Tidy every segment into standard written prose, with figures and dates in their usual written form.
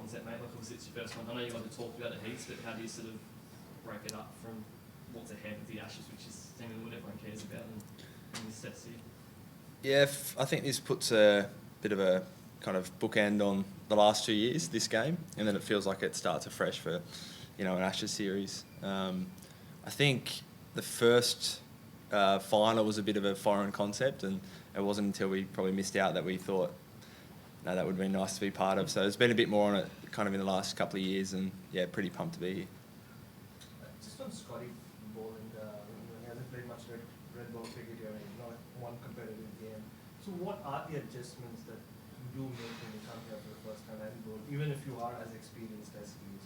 concept, mate? Like, obviously it's your first one. I know you guys have talked about the heats, but how do you sort of break it up from what's ahead of the Ashes, which is seemingly what everyone cares about, and this test here? Yeah, I think this puts a bit of a kind of bookend on the last 2 years, this game, and then it feels like it starts afresh for, an Ashes series. I think the first final was a bit of a foreign concept, and it wasn't until we probably missed out that we thought, no, that would have been nice to be part of. So there's been a bit more on it kind of in the last couple of years, and yeah, pretty pumped to be here. Just on Scotty ball, and he hasn't played much red ball cricket here, not one competitive game. So what are the adjustments that you do make when you come here for the first time and bowl, even if you are as experienced as he is?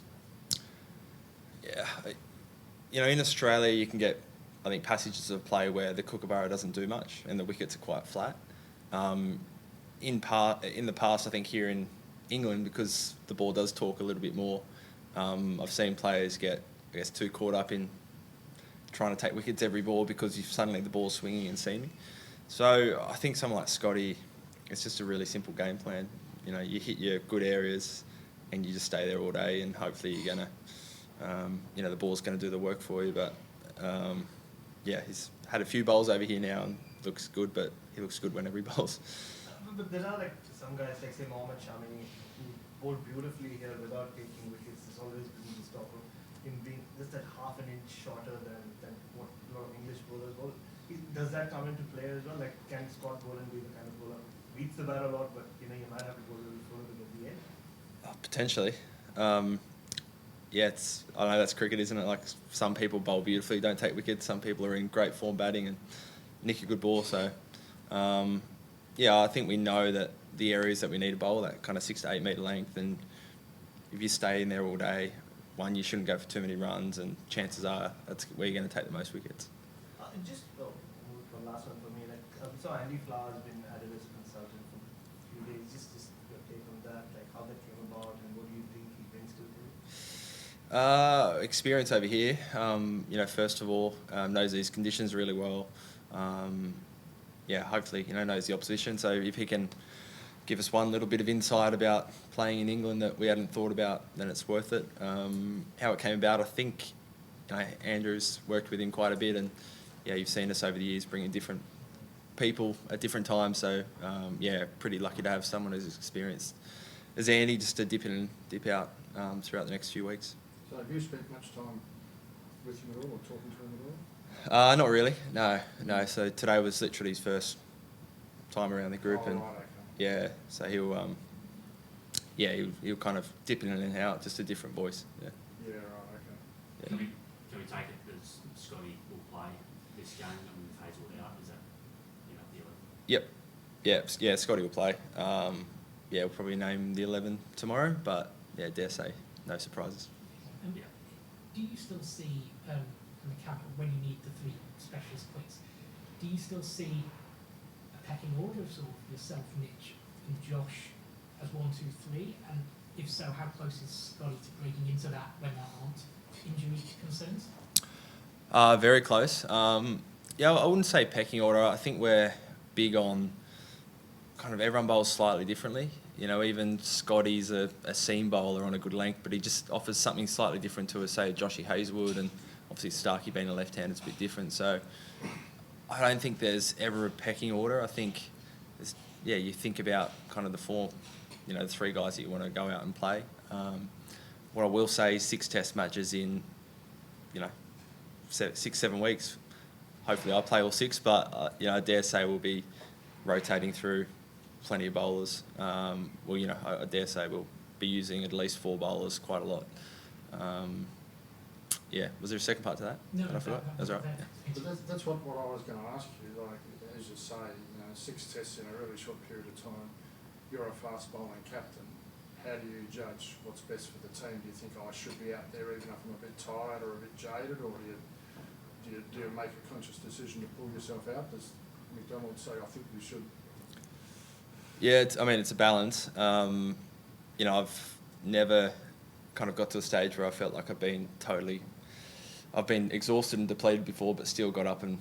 Yeah, in Australia you can get, I think, passages of play where the Kookaburra doesn't do much and the wickets are quite flat. In the past, I think here in England, because the ball does talk a little bit more, I've seen players get, I guess, too caught up in trying to take wickets every ball because suddenly the ball's swinging and seaming. So I think someone like Scotty, it's just a really simple game plan. You hit your good areas and you just stay there all day, and hopefully you're going to, the ball's going to do the work for you. But he's had a few bowls over here now and looks good, but he looks good whenever he bowls. But there are some guys like say Mohammad Shami who bowled beautifully here without taking wickets. There's always been this talk of him being just that half an inch shorter than what a lot of English bowlers bowl. Does that come into play as well? Like, can Scott Boland be the kind of bowler who beats the bat a lot, but you might have to go a little further at the end? Potentially. I know that's cricket, isn't it? Like, some people bowl beautifully, don't take wickets. Some people are in great form batting and nick a good ball. So, I think we know that the areas that we need to bowl, that kind of 6 to 8 metre length, and if you stay in there all day, one, you shouldn't go for too many runs, and chances are that's where you're going to take the most wickets. Just one last one for me. So Andy Flower's been added as a consultant for a few days. Just your take on that, like how that came about, and what do you think he brings to the team? Experience over here. First of all, knows these conditions really well. Hopefully, knows the opposition. So if he can give us one little bit of insight about playing in England that we hadn't thought about, then it's worth it. How it came about, I think, Andrew's worked with him quite a bit, and you've seen us over the years bringing different people at different times. So pretty lucky to have someone as experienced as Andy, just to dip in and dip out throughout the next few weeks. So have you spent much time with him at all, or talking to him at all? Not really. No. So today was literally his first time around the group, so he'll kind of dip in and out, just a different voice. Yeah, right, okay. Can we take it that Scotty will play this game and with Hazel out? Is that the 11? Yep. Scotty will play. We'll probably name the 11 tomorrow, but dare say no surprises. Do you still see in the camp when you need the 3 specialist points? Do you still see a pecking order of sort of yourself, Mitch, and Josh as 1, 2, 3? And if so, how close is Scotty to breaking into that when there aren't injury concerns? Very close. I wouldn't say pecking order. I think we're big on kind of everyone bowls slightly differently. Even Scotty's a seam bowler on a good length, but he just offers something slightly different to, say, Joshy Hazelwood, and obviously Starkey being a left-hander, it's a bit different. So I don't think there's ever a pecking order. I think, you think about kind of the form, the 3 guys that you want to go out and play. What I will say is 6 test matches in, 6, 7 weeks. Hopefully I'll play all 6, but, I dare say we'll be rotating through plenty of bowlers. I dare say we'll be using at least 4 bowlers quite a lot. Was there a second part to that? No, I forgot. That's right. Yeah. But that's what I was going to ask you. Like, as you say, 6 tests in a really short period of time. You're a fast bowling captain. How do you judge what's best for the team? Do you think I should be out there even if I'm a bit tired or a bit jaded, or do you make a conscious decision to pull yourself out? Does McDonald say, I think you should? Yeah, it's a balance. I've never kind of got to a stage where I felt like I've been exhausted and depleted before, but still got up and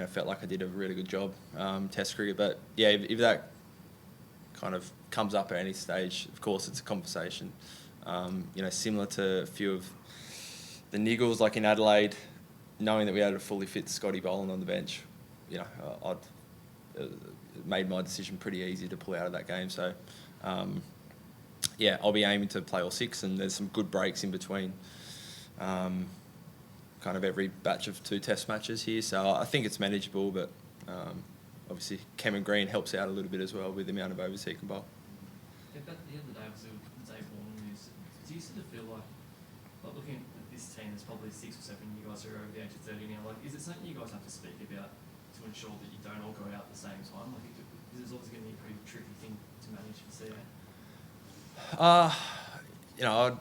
felt like I did a really good job Test cricket. But if that kind of comes up at any stage, of course it's a conversation. Similar to a few of the niggles, like in Adelaide, knowing that we had a fully fit Scotty Boland on the bench, I'd made my decision pretty easy to pull out of that game. So, I'll be aiming to play all 6, and there's some good breaks in between kind of every batch of 2 test matches here. So I think it's manageable, but obviously Cameron Green helps out a little bit as well with the amount of overs he can bowl. Yeah, but the other day, obviously, the Dave Warner news, do you sort of feel like looking at this team, there's probably 6 or 7 you guys who are over the age of 30 now, like, is it something you guys have to speak about to ensure that you don't all go out at the same time? Like, is this always going to be a pretty tricky thing to manage for CA?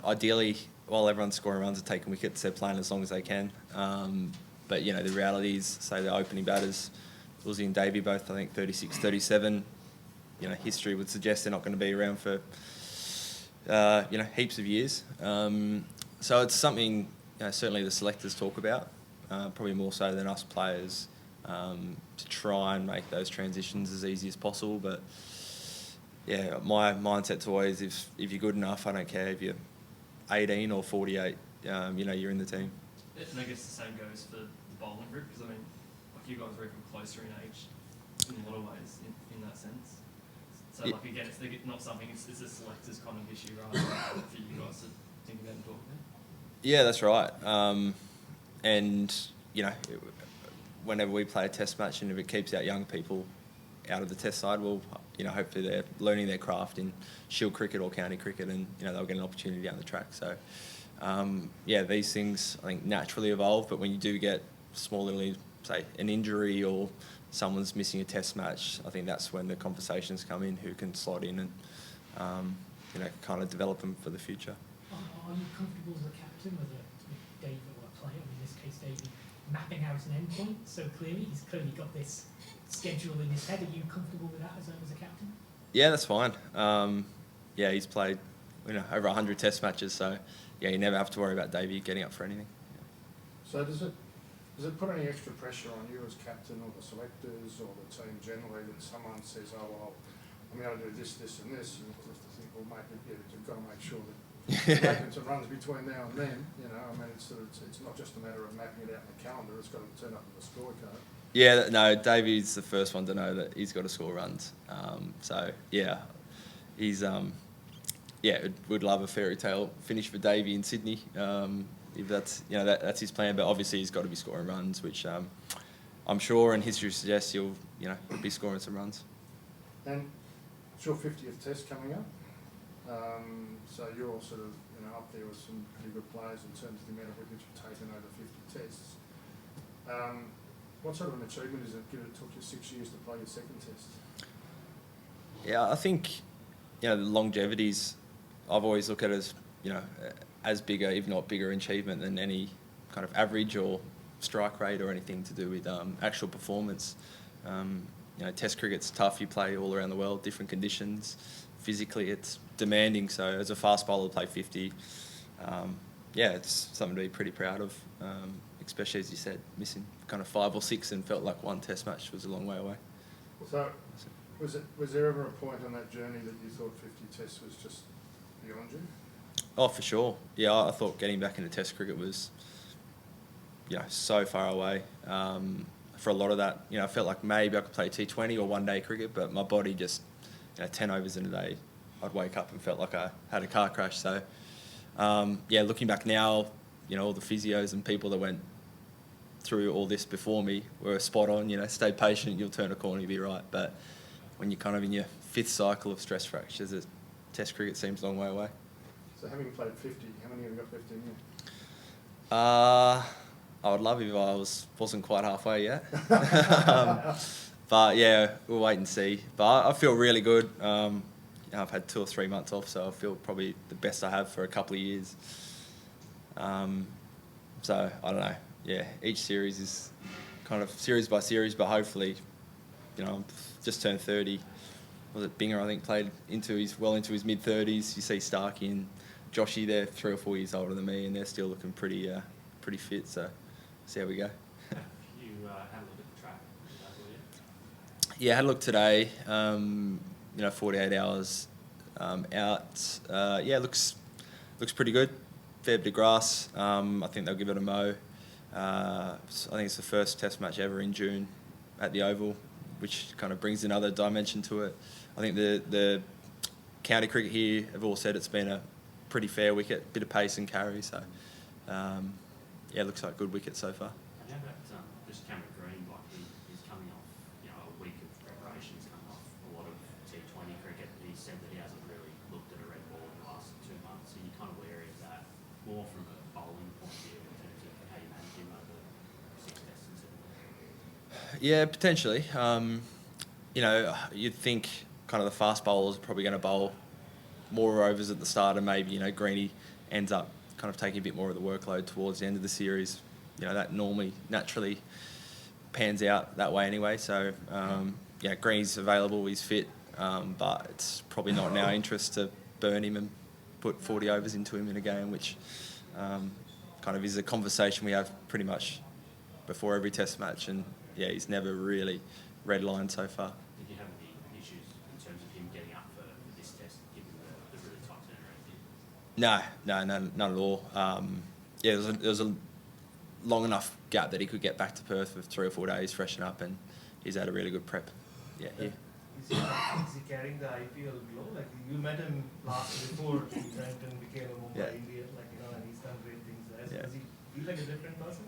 Ideally, while everyone's scoring runs and taking wickets, they're playing as long as they can. But, the reality is, say the opening batters, Uzi and Davey both, I think, 36, 37. History would suggest they're not going to be around for, heaps of years. So it's something, certainly the selectors talk about, probably more so than us players, to try and make those transitions as easy as possible. But, my mindset's always, if you're good enough, I don't care if you're 18 or 48, you're in the team. And I guess the same goes for the bowling group, because, like you guys are even closer in age in a lot of ways in that sense. So, again, it's not something, it's a selectors kind of issue rather than for you guys to think about and talk about. Yeah, that's right. Whenever we play a test match, and if it keeps our young people out of the test side, well, hopefully they're learning their craft in shield cricket or county cricket, and, they'll get an opportunity down the track. So, these things, I think, naturally evolve, but when you do get small little, say, an injury or someone's missing a test match, I think that's when the conversations come in, who can slot in and, kind of develop them for the future. Are you comfortable as a captain, whether David or a player, in this case David, mapping out an endpoint so clearly? He's clearly got this schedule in his head. Are you comfortable with that as a captain? Yeah, that's fine. He's played over 100 test matches, so you never have to worry about Davey getting up for anything. So does it put any extra pressure on you as captain, or the selectors, or the team generally, that someone says, oh, well, I'm going to do this, this and this, and of course to think, well, mate, you've got to make sure that you're making some runs between now and then, it's not just a matter of mapping it out in the calendar, it's got to turn up in the scorecard. Yeah, no, Davey's the first one to know that he's got to score runs. He's would love a fairy tale finish for Davey in Sydney. If that's that's his plan, but obviously he's got to be scoring runs, which I'm sure, and history suggests he'll be scoring some runs. And it's your 50th test coming up, so you're all sort of up there with some pretty good players in terms of the amount of wickets you've taken over 50 tests. What sort of an achievement is it, given it took you 6 years to play your second test? Yeah, I think the longevities I've always looked at as bigger, if not bigger, achievement than any kind of average or strike rate or anything to do with actual performance. Test cricket's tough. You play all around the world, different conditions. Physically, it's demanding. So as a fast bowler to play 50, it's something to be pretty proud of. Especially, as you said, missing kind of 5 or 6 and felt like one test match was a long way away. So was there ever a point on that journey that you thought 50 tests was just beyond you? Oh, for sure. Yeah, I thought getting back into test cricket was, so far away. For a lot of that, I felt like maybe I could play T20 or one-day cricket, but my body just, 10 overs in a day, I'd wake up and felt like I had a car crash. So, looking back now, all the physios and people that went through all this before me were spot on. Stay patient, you'll turn a corner, you'll be right. But when you're kind of in your 5th cycle of stress fractures, test cricket seems a long way away. So having played 50, how many have you got left in you? I would love it if I wasn't quite halfway yet. But we'll wait and see. But I feel really good. I've had 2 or 3 months off, so I feel probably the best I have for a couple of years. So I don't know. Yeah, each series is kind of series by series, but hopefully, I'm just turned 30. Was it Binger, I think, played into his mid-30s. You see Starkey and Joshy, they're 3 or 4 years older than me, and they're still looking pretty fit. So, see how we go. You had a look at the track? Yeah, I had a look today. 48 hours out. Looks looks pretty good. Fair bit of grass. I think they'll give it a mow. I think it's the first Test match ever in June at the Oval, which kind of brings another dimension to it. I think the county cricket here have all said it's been a pretty fair wicket, bit of pace and carry. So yeah, looks like a good wicket so far. And how about just Cameron Green? Like he's coming off, a week of preparation. He's coming off a lot of T20 cricket. He said that he hasn't really looked at a red ball in the last 2 months. So you're kind of wary of that, more from a bowling point of view in terms of how you manage him over 6 tests and 7 days. Yeah, potentially. You'd think kind of the fast bowlers are probably going to bowl more overs at the start, and maybe Greenie ends up kind of taking a bit more of the workload towards the end of the series. That naturally pans out that way anyway. So Greenie's available, he's fit, but it's probably not in our interest to burn him and put 40 overs into him in a game, which kind of is a conversation we have pretty much before every Test match. And yeah, he's never really redlined so far. Did you have any issues in terms of him getting up for this test, given the really tight turnaround here? No, none at all. There was a long enough gap that he could get back to Perth for 3 or 4 days, freshen up, and he's had a really good prep. Yeah, here. Is he carrying the IPL glow? Like you met him before he went and became a Mumbai Indian, and he's done great things there. So does he feel like a different person?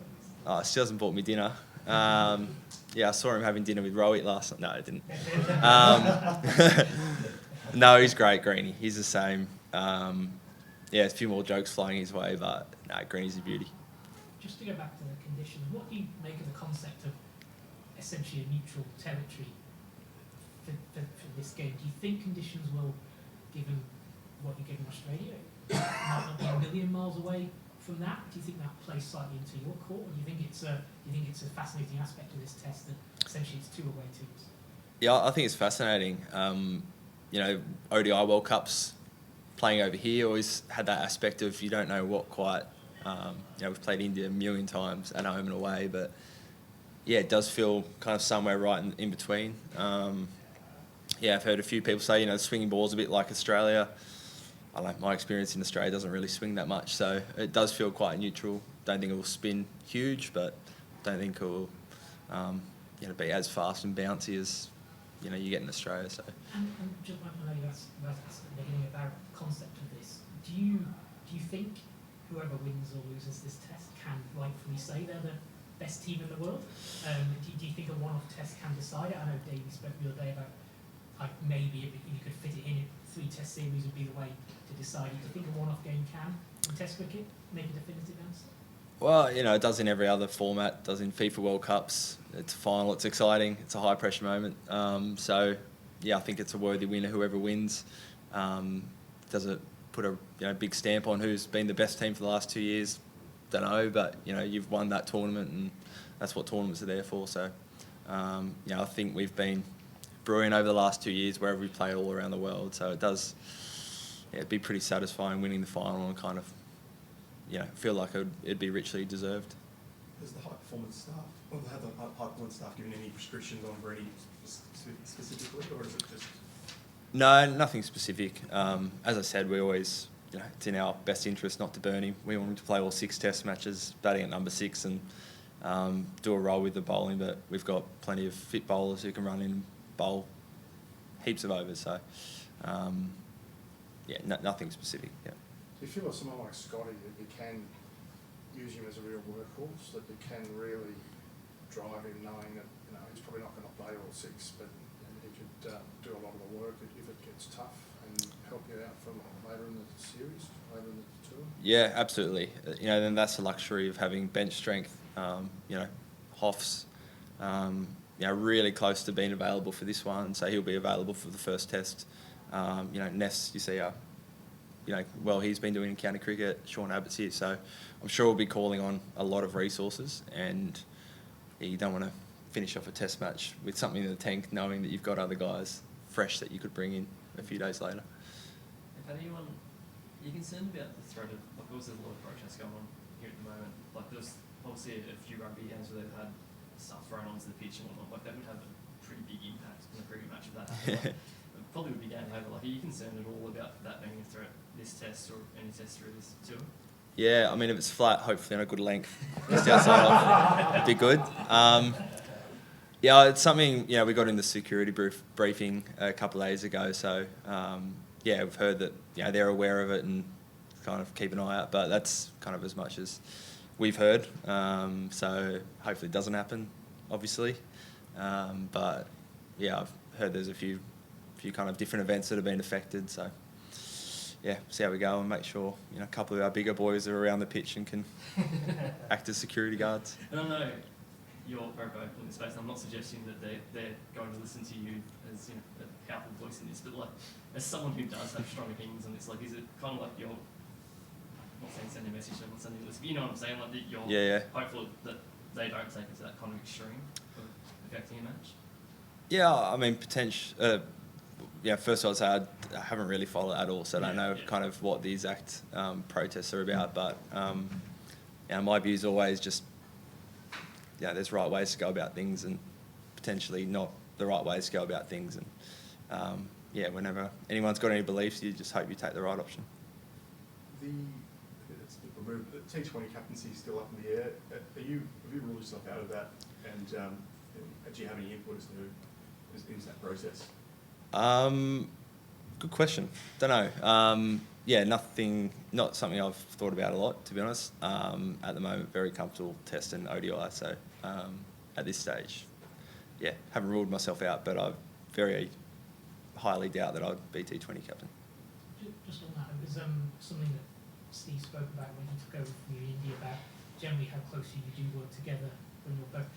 She hasn't bought me dinner. I saw him having dinner with Rohit last night. No, I didn't. No, he's great, Greenie. He's the same. A few more jokes flying his way, but no, Greenie's a beauty. Just to go back to the conditions, what do you make of the concept of essentially a neutral territory for this game? Do you think conditions will, given what you give in Australia, might not be a million miles away from that? Do you think that plays slightly into your court, or do you think it's a fascinating aspect of this test that essentially it's 2 away teams? Yeah, I think it's fascinating. ODI World Cups playing over here always had that aspect of you don't know what quite. We've played India a million times at home and away, but yeah, it does feel kind of somewhere right in between. I've heard a few people say, the swinging ball's a bit like Australia. I don't know, my experience in Australia doesn't really swing that much, so it does feel quite neutral. Don't think it will spin huge, but don't think it will be as fast and bouncy as you get in Australia. So. And just I know that's the beginning of our concept of this. Do you think whoever wins or loses this test can rightfully say they're the best team in the world? Do you think a one-off test can decide it? I know Davey spoke the other day about maybe if you could fit it in, 3 test series would be the way to decide it. Do you think a one-off game can, in test cricket, make a definitive answer? Well, it does in every other format, it does in FIFA World Cups. It's a final, it's exciting, it's a high-pressure moment. I think it's a worthy winner, whoever wins. Does it put a big stamp on who's been the best team for the last 2 years? Don't know, but, you've won that tournament, and that's what tournaments are there for. So, I think we've been brilliant over the last 2 years wherever we play all around the world. So it does, it'd be pretty satisfying winning the final and kind of, feel like it'd be richly deserved. Has the high performance staff, have the high performance staff given any restrictions on Greenie specifically, or is it just? No, nothing specific. As I said, we always, it's in our best interest not to burn him. We want him to play all 6 test matches, batting at number 6, and do a role with the bowling. But we've got plenty of fit bowlers who can run in and bowl heaps of overs. So, nothing specific. Yeah. Do you feel like someone like Scotty, that you can use him as a real workhorse, that you can really drive him, knowing that he's probably not going to play all 6, but he could do a lot of the work if it gets tough and help you out for later in the series, later in the tour? Yeah, absolutely. Then that's the luxury of having bench strength. Hoff's, really close to being available for this one, so he'll be available for the first test. Ness, you see, he's been doing in county cricket. Sean Abbott's here, so I'm sure we'll be calling on a lot of resources, and you don't want to finish off a test match with something in the tank knowing that you've got other guys fresh that you could bring in a few days later. If anyone, you're concerned about the threat of, there's a lot of protests going on here at the moment. There's obviously a few rugby games where they've had stuff thrown onto the pitch and whatnot. That would have a pretty big impact on a cricket match if that happened. It probably would be game over. Are you concerned at all about that being a threat? this test or any test through this tour? Yeah, I mean, if it's flat, hopefully on a good length, just outside off, it'd be good. Yeah, it's something, we got in the security briefing a couple of days ago, so yeah, we've heard that they're aware of it and kind of keep an eye out, but that's kind of as much as we've heard. So hopefully it doesn't happen, obviously. But yeah, I've heard there's a few kind of different events that have been affected, so yeah, see how we go and make sure a couple of our bigger boys are around the pitch and can act as security guards. And I know you're very vocal in this space, and I'm not suggesting that they're going to listen to you as a powerful voice in this, but like as someone who does have strong opinions on this, like is it kind of like you're not saying send a message, I'm not sending a list, but you know what I'm saying, like that you're hopeful that they don't take it to that kind of extreme of affecting a match? Yeah, I mean first of all, I'd say I haven't really followed it at all, so I don't know kind of what the exact protests are about. But my view is always just there's right ways to go about things and potentially not the right ways to go about things. And whenever anyone's got any beliefs, you just hope you take the right option. The T20 captaincy is still up in the air. Have you ruled yourself out of that? And do you have any input as to into that process? Good question. Don't know. Not something I've thought about a lot, to be honest. At the moment, very comfortable testing ODI. So at this stage, haven't ruled myself out, but I very highly doubt that I'd be T20 captain. Just on that, it was something that Steve spoke about when he took over from you in India about generally how closely you do work together when you're both.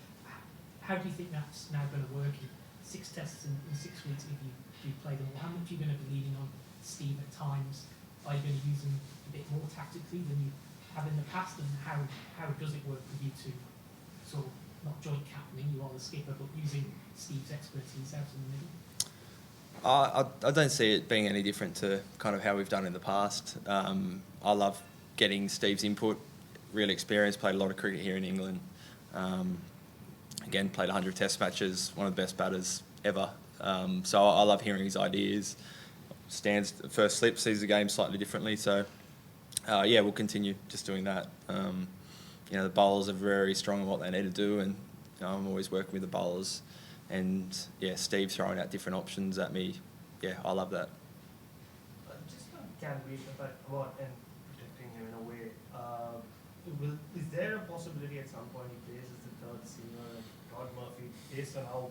How do you think that's now going to work in 6 tests in 6 weeks if you do play them? How much are you going to be leaning on Steve at times? Are you going to use him a bit more tactically than you have in the past? And how does it work for you to sort of not joint captaining, you are the skipper, but using Steve's expertise out in the middle? I don't see it being any different to kind of how we've done in the past. I love getting Steve's input, really experienced, played a lot of cricket here in England. Again, played 100 test matches, one of the best batters ever. So I love hearing his ideas. Stands first slip, sees the game slightly differently. So we'll continue just doing that. The bowlers are very strong in what they need to do, and I'm always working with the bowlers. And Steve throwing out different options at me. I love that. Just on Cam Beach, about and protecting him in a way. Is there a possibility at some point he plays as the third seamer? Todd Murphy, based on how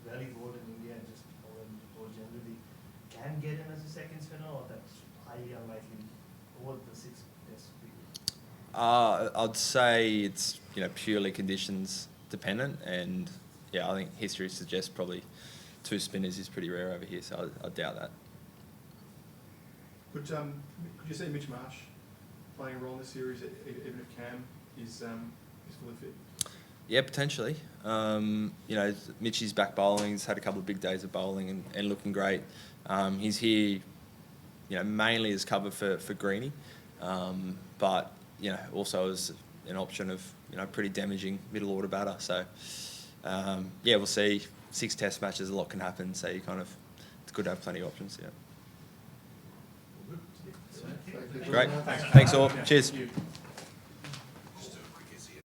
well he bowled in India and just how well he bowled generally, can get him as a second spinner, or that's highly unlikely over the 6 test period? I'd say it's purely conditions dependent, and I think history suggests probably 2 spinners is pretty rare over here, so I doubt that. Could you see Mitch Marsh playing a role in this series, even if Cam is fully fit? Yeah, potentially. Mitchie's back bowling. He's had a couple of big days of bowling and looking great. He's here, mainly as cover for Greeny, but also as an option of pretty damaging middle order batter. So we'll see. 6 test matches, a lot can happen. So it's good to have plenty of options. Yeah. Great. Thanks all. Cheers.